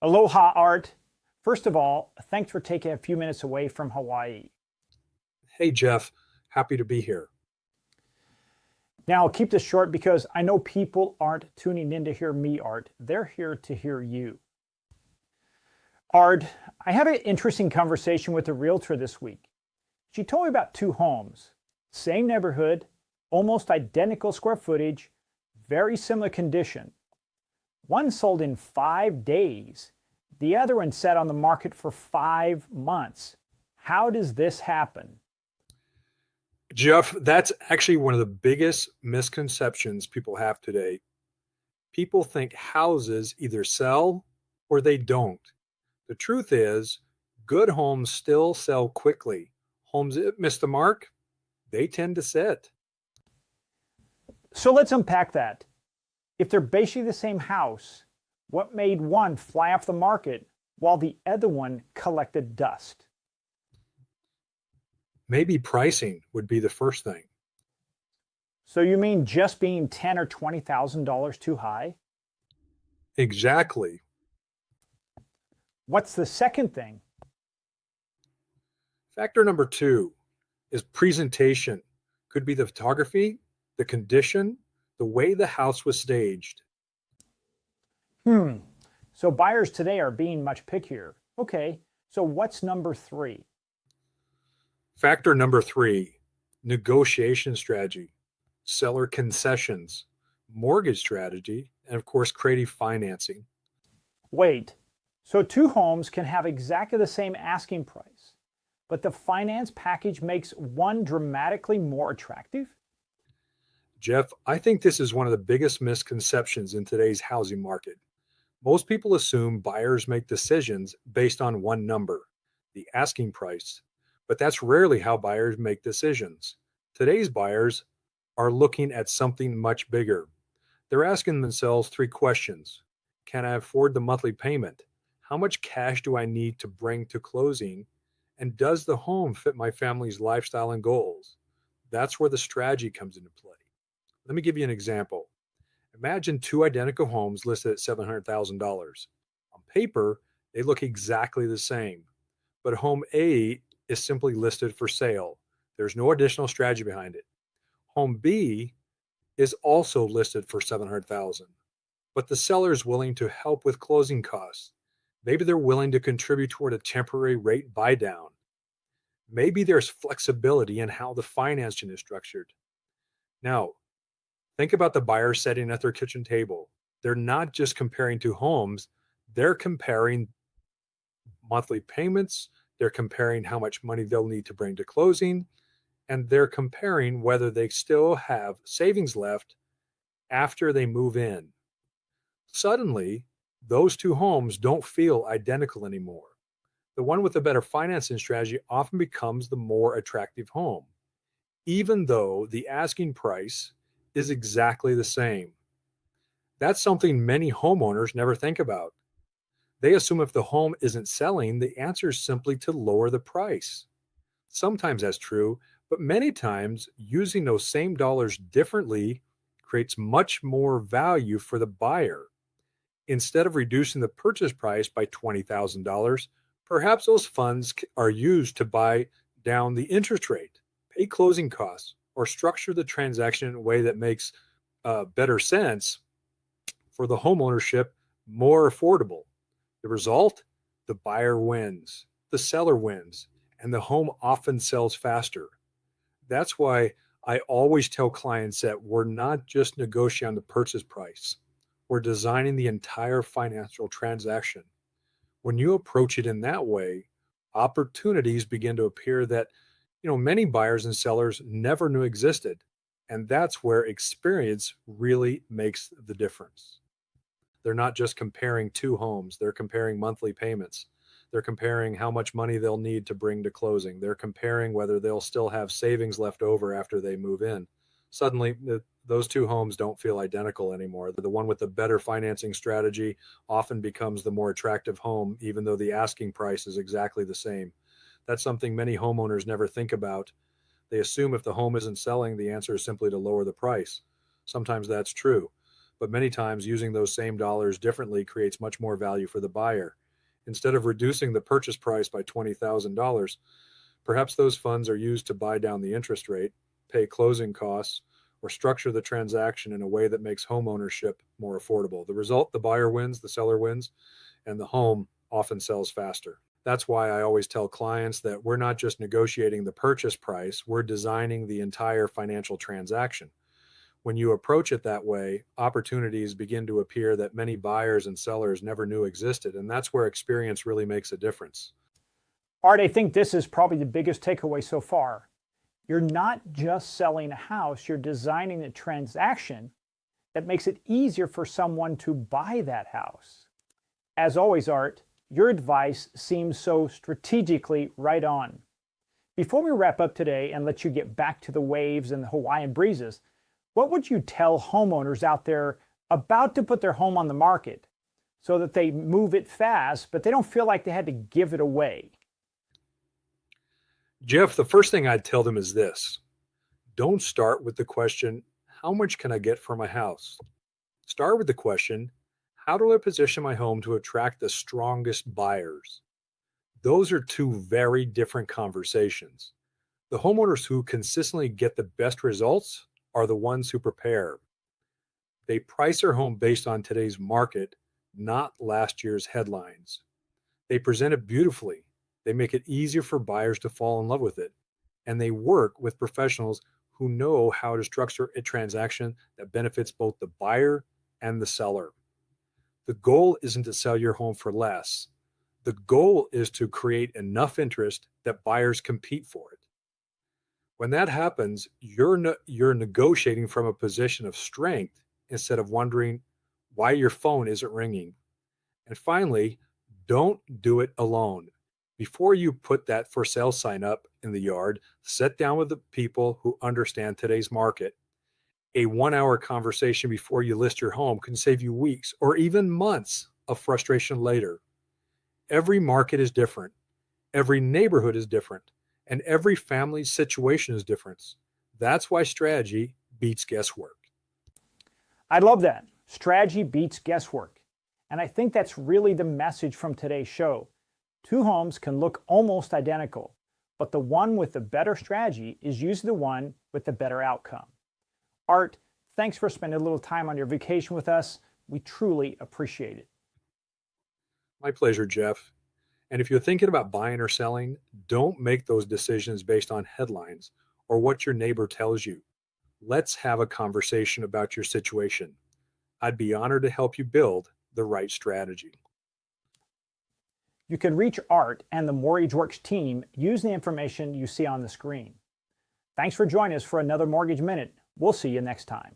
Aloha, Art. First of all, thanks for taking a few minutes away from Hawaii. Hey, Jeff, happy to be here. Now, I'll keep this short because I know people aren't tuning in to hear me, Art. They're here to hear you. Art, I had an interesting conversation with a realtor this week. She told me about two homes, same neighborhood, almost identical square footage, very similar condition. One sold in 5 days. The other one sat on the market for 5 months. How does this happen? Jeff, that's actually one of the biggest misconceptions people have today. People think houses either sell or they don't. The truth is, good homes still sell quickly. Homes that miss the mark, they tend to sit. So let's unpack that. If they're basically the same house, what made one fly off the market while the other one collected dust? Maybe pricing would be the first thing. So you mean just being $10,000 or $20,000 too high? Exactly. What's the second thing? Factor number two is presentation. Could be the photography, the condition, the way the house was staged. So buyers today are being much pickier. Okay, so what's number three? Factor number three, negotiation strategy, seller concessions, mortgage strategy, and of course, creative financing. Wait, so two homes can have exactly the same asking price, but the finance package makes one dramatically more attractive? Jeff, I think this is one of the biggest misconceptions in today's housing market. Most people assume buyers make decisions based on one number, the asking price, but that's rarely how buyers make decisions. Today's buyers are looking at something much bigger. They're asking themselves three questions. Can I afford the monthly payment? How much cash do I need to bring to closing? And does the home fit my family's lifestyle and goals? That's where the strategy comes into play. Let me give you an example. Imagine two identical homes listed at $700,000. On paper, they look exactly the same, but home A is simply listed for sale. There's no additional strategy behind it. Home B is also listed for $700,000, but the seller is willing to help with closing costs. Maybe they're willing to contribute toward a temporary rate buy down. Maybe there's flexibility in how the financing is structured. Now, think about the buyer sitting at their kitchen table. They're not just comparing two homes, they're comparing monthly payments, they're comparing how much money they'll need to bring to closing, and they're comparing whether they still have savings left after they move in. Suddenly, those two homes don't feel identical anymore. The one with the better financing strategy often becomes the more attractive home, even though the asking price is exactly the same. That's something many homeowners never think about. They assume if the home isn't selling, the answer is simply to lower the price. Sometimes that's true, but many times using those same dollars differently creates much more value for the buyer. Instead of reducing the purchase price by $20,000, perhaps those funds are used to buy down the interest rate, pay closing costs, or structure the transaction in a way that makes better sense for the homeownership more affordable. The result, the buyer wins, the seller wins, and the home often sells faster. That's why I always tell clients that we're not just negotiating on the purchase price. We're designing the entire financial transaction. When you approach it in that way, opportunities begin to appear that many buyers and sellers never knew existed. And that's where experience really makes the difference. They're not just comparing two homes, they're comparing monthly payments. They're comparing how much money they'll need to bring to closing. They're comparing whether they'll still have savings left over after they move in. Suddenly, those two homes don't feel identical anymore. The one with the better financing strategy often becomes the more attractive home, even though the asking price is exactly the same. That's something many homeowners never think about. They assume if the home isn't selling, the answer is simply to lower the price. Sometimes that's true, but many times using those same dollars differently creates much more value for the buyer. Instead of reducing the purchase price by $20,000, perhaps those funds are used to buy down the interest rate, pay closing costs, or structure the transaction in a way that makes home ownership more affordable. The result, the buyer wins, the seller wins, and the home often sells faster. That's why I always tell clients that we're not just negotiating the purchase price, we're designing the entire financial transaction. When you approach it that way, opportunities begin to appear that many buyers and sellers never knew existed, and that's where experience really makes a difference. Art, I think this is probably the biggest takeaway so far. You're not just selling a house, you're designing a transaction that makes it easier for someone to buy that house. As always, Art, your advice seems so strategically right on. Before we wrap up today and let you get back to the waves and the Hawaiian breezes, what would you tell homeowners out there about to put their home on the market so that they move it fast, but they don't feel like they had to give it away? Jeff, the first thing I'd tell them is this. Don't start with the question, how much can I get for my house? Start with the question, how do I position my home to attract the strongest buyers? Those are two very different conversations. The homeowners who consistently get the best results are the ones who prepare. They price their home based on today's market, not last year's headlines. They present it beautifully. They make it easier for buyers to fall in love with it. And they work with professionals who know how to structure a transaction that benefits both the buyer and the seller. The goal isn't to sell your home for less. The goal is to create enough interest that buyers compete for it. When that happens, you're negotiating from a position of strength instead of wondering why your phone isn't ringing. And finally, don't do it alone. Before you put that for sale sign up in the yard, sit down with the people who understand today's market. A 1-hour conversation before you list your home can save you weeks or even months of frustration later. Every market is different. Every neighborhood is different. And every family's situation is different. That's why strategy beats guesswork. I love that. Strategy beats guesswork. And I think that's really the message from today's show. Two homes can look almost identical, but the one with the better strategy is usually the one with the better outcome. Art, thanks for spending a little time on your vacation with us. We truly appreciate it. My pleasure, Jeff. And if you're thinking about buying or selling, don't make those decisions based on headlines or what your neighbor tells you. Let's have a conversation about your situation. I'd be honored to help you build the right strategy. You can reach Art and the MortgageWorks team using the information you see on the screen. Thanks for joining us for another Mortgage Minute. We'll see you next time.